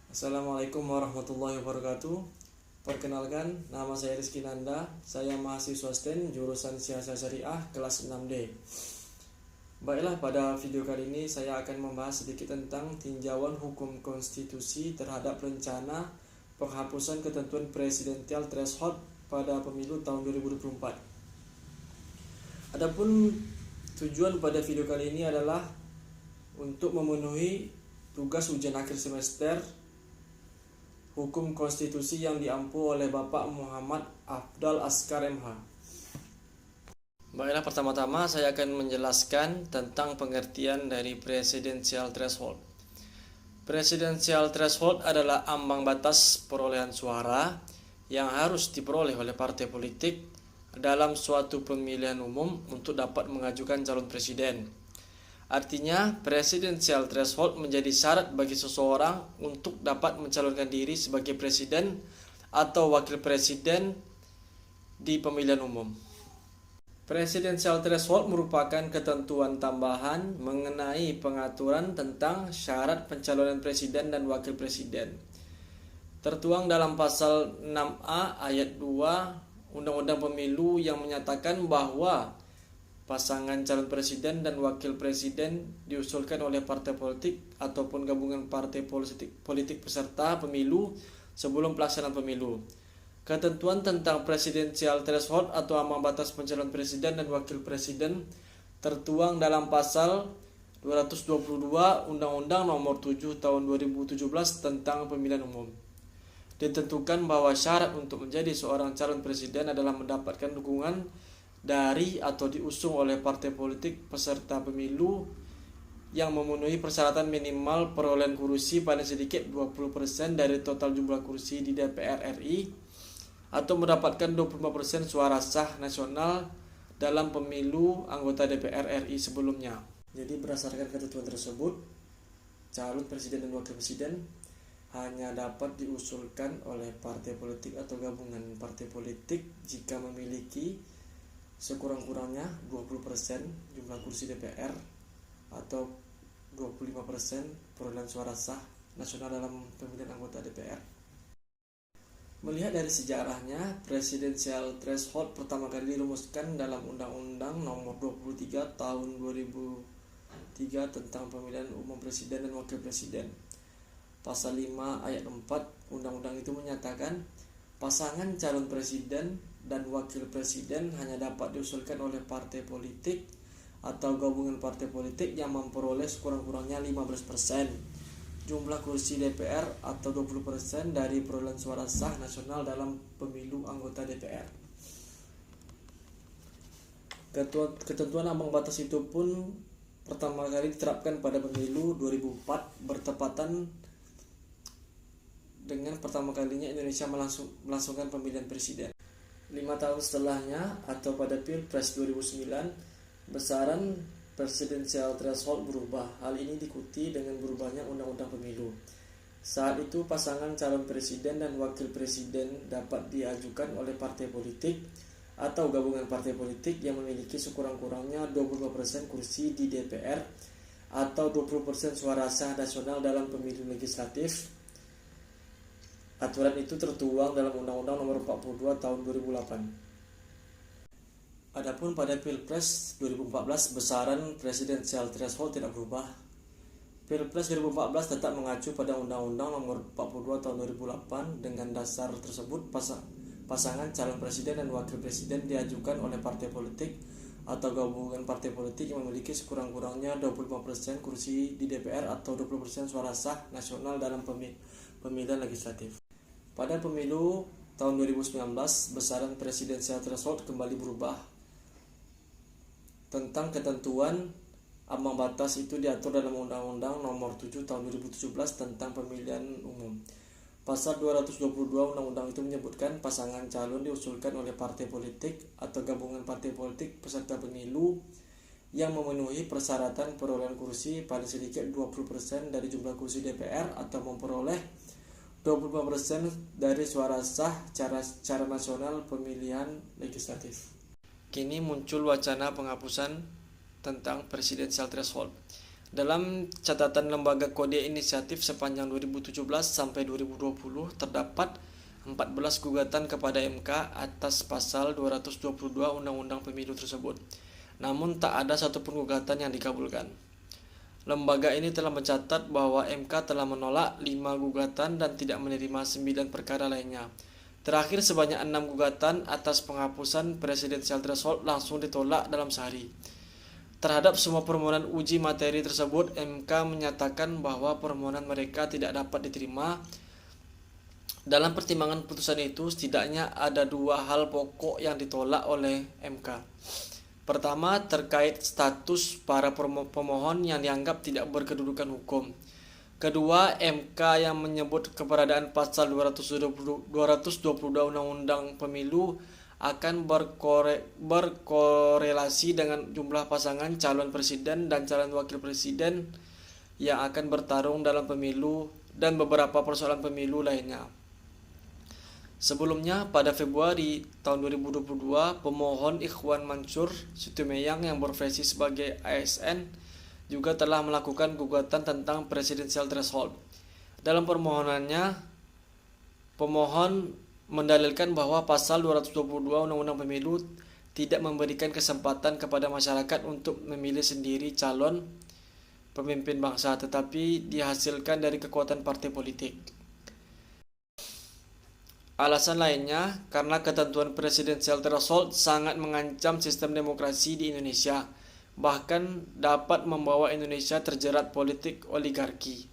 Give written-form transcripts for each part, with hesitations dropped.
Assalamualaikum warahmatullahi wabarakatuh. Perkenalkan, nama saya Rizky Nanda. Saya mahasiswa STEM jurusan Siasat Syariah kelas 6D. Baiklah, pada video kali ini saya akan membahas sedikit tentang tinjauan hukum konstitusi terhadap rencana penghapusan ketentuan presidensial threshold pada pemilu tahun 2024. Adapun tujuan pada video kali ini adalah untuk memenuhi tugas ujian akhir semester Hukum Konstitusi yang diampu oleh Bapak Muhammad Afdal Askar MH. Baiklah, pertama-tama saya akan menjelaskan tentang pengertian dari Presidential Threshold. Presidential Threshold adalah ambang batas perolehan suara yang harus diperoleh oleh partai politik dalam suatu pemilihan umum untuk dapat mengajukan calon presiden. Artinya, presidensial threshold menjadi syarat bagi seseorang untuk dapat mencalonkan diri sebagai presiden atau wakil presiden di pemilihan umum. Presidensial threshold merupakan ketentuan tambahan mengenai pengaturan tentang syarat pencalonan presiden dan wakil presiden. Tertuang dalam pasal 6A ayat 2 Undang-Undang Pemilu yang menyatakan bahwa pasangan calon presiden dan wakil presiden diusulkan oleh partai politik ataupun gabungan partai politik peserta pemilu sebelum pelaksanaan pemilu. Ketentuan tentang presidensial threshold atau ambang batas pencalonan presiden dan wakil presiden tertuang dalam pasal 222 Undang-Undang Nomor 7 Tahun 2017 tentang Pemilihan Umum. Ditentukan bahwa syarat untuk menjadi seorang calon presiden adalah mendapatkan dukungan dari atau diusung oleh partai politik peserta pemilu yang memenuhi persyaratan minimal perolehan kursi paling sedikit 20% dari total jumlah kursi di DPR RI atau mendapatkan 25% suara sah nasional dalam pemilu anggota DPR RI sebelumnya. Jadi berdasarkan ketentuan tersebut, calon presiden dan wakil presiden hanya dapat diusulkan oleh partai politik atau gabungan partai politik jika memiliki sekurang-kurangnya 20% jumlah kursi DPR atau 25% perolehan suara sah nasional dalam pemilihan anggota DPR. Melihat dari sejarahnya, presidensial threshold pertama kali dirumuskan dalam Undang-Undang Nomor 23 Tahun 2003 tentang Pemilihan Umum Presiden dan Wakil Presiden. Pasal 5 ayat 4 Undang-Undang itu menyatakan pasangan calon presiden dan wakil presiden hanya dapat diusulkan oleh partai politik atau gabungan partai politik yang memperoleh sekurang-kurangnya 15% jumlah kursi DPR atau 20% dari perolehan suara sah nasional dalam pemilu anggota DPR. Ketentuan ambang batas itu pun pertama kali diterapkan pada pemilu 2004 bertepatan dengan pertama kalinya Indonesia melangsungkan pemilihan presiden. 5 tahun setelahnya atau pada Pilpres 2009, besaran presidensial threshold berubah. Hal ini diikuti dengan berubahnya undang-undang pemilu. Saat itu pasangan calon presiden dan wakil presiden dapat diajukan oleh partai politik atau gabungan partai politik yang memiliki sekurang-kurangnya 25% kursi di DPR atau 20% suara sah nasional dalam pemilu legislatif. Aturan itu tertuang dalam Undang-Undang Nomor 42 Tahun 2008. Adapun pada Pilpres 2014, besaran presidensial threshold tidak berubah. Pilpres 2014 tetap mengacu pada Undang-Undang Nomor 42 Tahun 2008. Dengan dasar tersebut, pasangan calon presiden dan wakil presiden diajukan oleh partai politik atau gabungan partai politik yang memiliki sekurang-kurangnya 25% kursi di DPR atau 20% suara sah nasional dalam pemilihan legislatif. Pada pemilu tahun 2019, besaran presidensial threshold kembali berubah. Tentang ketentuan ambang batas itu diatur dalam Undang-Undang Nomor 7 Tahun 2017 tentang Pemilihan Umum. Pasal 222 Undang-Undang itu menyebutkan pasangan calon diusulkan oleh partai politik atau gabungan partai politik peserta pemilu yang memenuhi persyaratan perolehan kursi paling sedikit 20% dari jumlah kursi DPR atau memperoleh 25% dari suara sah secara nasional pemilihan legislatif. Kini muncul wacana penghapusan tentang presidensial threshold. Dalam catatan Lembaga Kode Inisiatif sepanjang 2017 sampai 2020 terdapat 14 gugatan kepada MK atas pasal 222 Undang-Undang Pemilu tersebut. Namun tak ada satupun gugatan yang dikabulkan. Lembaga ini telah mencatat bahwa MK telah menolak 5 gugatan dan tidak menerima 9 perkara lainnya. Terakhir, sebanyak 6 gugatan atas penghapusan presidensial threshold langsung ditolak dalam sehari. Terhadap semua permohonan uji materi tersebut, MK menyatakan bahwa permohonan mereka tidak dapat diterima. Dalam pertimbangan putusan itu, setidaknya ada 2 hal pokok yang ditolak oleh MK. Pertama, terkait status para pemohon yang dianggap tidak berkedudukan hukum. Kedua, MK yang menyebut keberadaan pasal 222 Undang-Undang Pemilu akan berkorelasi dengan jumlah pasangan calon presiden dan calon wakil presiden yang akan bertarung dalam pemilu dan beberapa persoalan pemilu lainnya. Sebelumnya, pada Februari tahun 2022, pemohon Ikhwan Mansur Situmeyang yang berprofesi sebagai ASN juga telah melakukan gugatan tentang presidensial threshold. Dalam permohonannya, pemohon mendalilkan bahwa pasal 222 Undang-Undang Pemilu tidak memberikan kesempatan kepada masyarakat untuk memilih sendiri calon pemimpin bangsa, tetapi dihasilkan dari kekuatan partai politik. Alasan lainnya, karena ketentuan presidensial threshold sangat mengancam sistem demokrasi di Indonesia, bahkan dapat membawa Indonesia terjerat politik oligarki.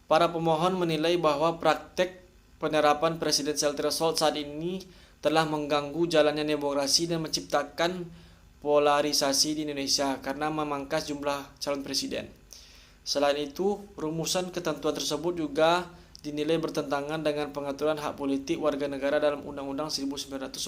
Para pemohon menilai bahwa praktek penerapan presidensial threshold saat ini telah mengganggu jalannya demokrasi dan menciptakan polarisasi di Indonesia karena memangkas jumlah calon presiden. Selain itu, rumusan ketentuan tersebut juga dinilai bertentangan dengan pengaturan hak politik warga negara dalam Undang-Undang 1945.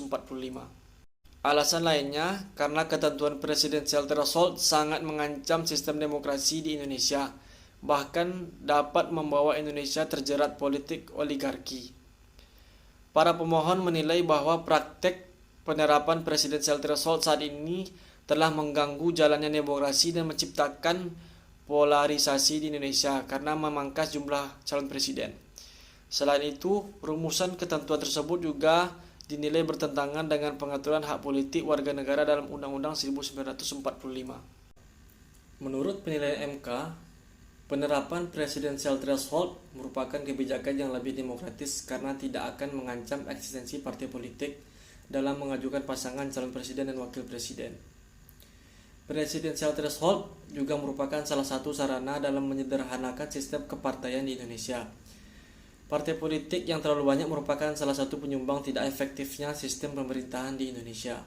Alasan lainnya, karena ketentuan presidensial threshold sangat mengancam sistem demokrasi di Indonesia, bahkan dapat membawa Indonesia terjerat politik oligarki. Para pemohon menilai bahwa praktek penerapan presidensial threshold saat ini telah mengganggu jalannya demokrasi dan menciptakan polarisasi di Indonesia karena memangkas jumlah calon presiden. Selain itu, rumusan ketentuan tersebut juga dinilai bertentangan dengan pengaturan hak politik warga negara dalam Undang-Undang 1945. Menurut penilaian MK, penerapan presidensial threshold merupakan kebijakan yang lebih demokratis karena tidak akan mengancam eksistensi partai politik dalam mengajukan pasangan calon presiden dan wakil presiden. Presidensial threshold juga merupakan salah satu sarana dalam menyederhanakan sistem kepartaian di Indonesia. Partai politik yang terlalu banyak merupakan salah satu penyumbang tidak efektifnya sistem pemerintahan di Indonesia.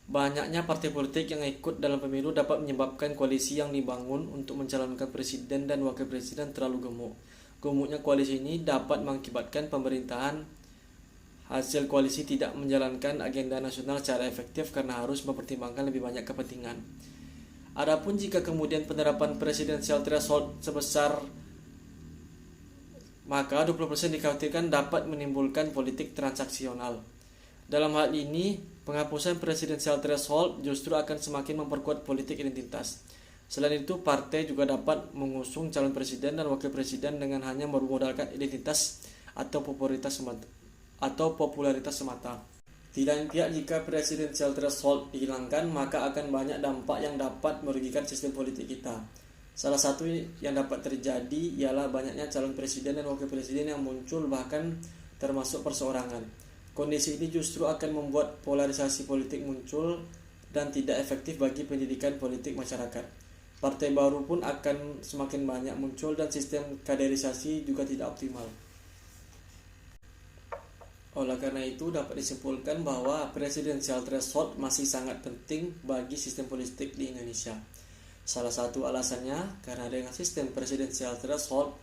Banyaknya partai politik yang ikut dalam pemilu dapat menyebabkan koalisi yang dibangun untuk mencalonkan presiden dan wakil presiden terlalu gemuk. Gemuknya koalisi ini dapat mengakibatkan pemerintahan hasil koalisi tidak menjalankan agenda nasional secara efektif karena harus mempertimbangkan lebih banyak kepentingan. Adapun jika kemudian penerapan presidensial threshold sebesar maka 20% dikhawatirkan dapat menimbulkan politik transaksional. Dalam hal ini, penghapusan presidensial threshold justru akan semakin memperkuat politik identitas. Selain itu, partai juga dapat mengusung calon presiden dan wakil presiden dengan hanya bermodalkan identitas atau popularitas semata. Di lain pihak, jika presidensial threshold dihilangkan, maka akan banyak dampak yang dapat merugikan sistem politik kita. Salah satu yang dapat terjadi ialah banyaknya calon presiden dan wakil presiden yang muncul bahkan termasuk perseorangan. Kondisi ini justru akan membuat polarisasi politik muncul dan tidak efektif bagi pendidikan politik masyarakat. Partai baru pun akan semakin banyak muncul dan sistem kaderisasi juga tidak optimal. Oleh karena itu, dapat disimpulkan bahwa presidensial threshold masih sangat penting bagi sistem politik di Indonesia. Salah satu alasannya karena dengan sistem presidensial threshold,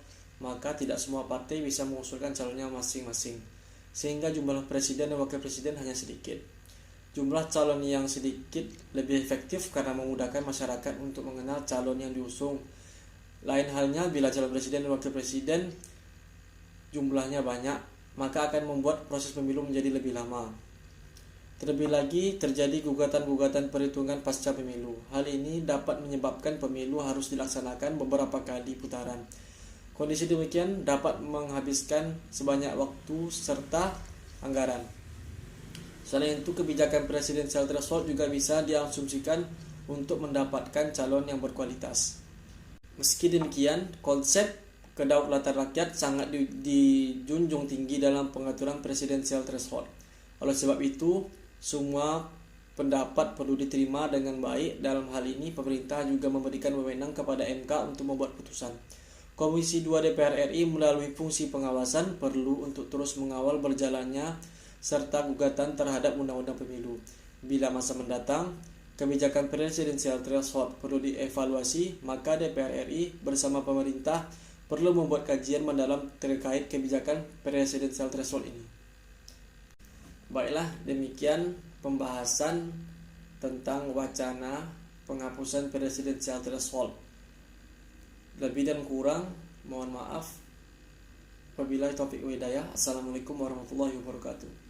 maka tidak semua partai bisa mengusulkan calonnya masing-masing, sehingga jumlah presiden dan wakil presiden hanya sedikit. Jumlah calon yang sedikit lebih efektif karena memudahkan masyarakat untuk mengenal calon yang diusung. Lain halnya bila calon presiden dan wakil presiden jumlahnya banyak, maka akan membuat proses pemilu menjadi lebih lama. Terlebih lagi terjadi gugatan-gugatan perhitungan pasca pemilu. Hal ini dapat menyebabkan pemilu harus dilaksanakan beberapa kali putaran. Kondisi demikian dapat menghabiskan sebanyak waktu serta anggaran. Selain itu, kebijakan presidensial threshold juga bisa diasumsikan untuk mendapatkan calon yang berkualitas. Meski demikian, konsep kedaulatan rakyat sangat dijunjung tinggi dalam pengaturan presidensial threshold. Oleh sebab itu, semua pendapat perlu diterima dengan baik. Dalam hal ini, pemerintah juga memberikan wewenang kepada MK untuk membuat putusan. Komisi 2 DPR RI melalui fungsi pengawasan perlu untuk terus mengawal berjalannya serta gugatan terhadap undang-undang pemilu. Bila masa mendatang, kebijakan presidensial threshold perlu dievaluasi, maka DPR RI bersama pemerintah perlu membuat kajian mendalam terkait kebijakan presidensial threshold ini. Baiklah, demikian pembahasan tentang wacana penghapusan presidensial threshold. Lebih dan kurang, mohon maaf. Wabillahi taufiq wa hidayah. Assalamualaikum warahmatullahi wabarakatuh.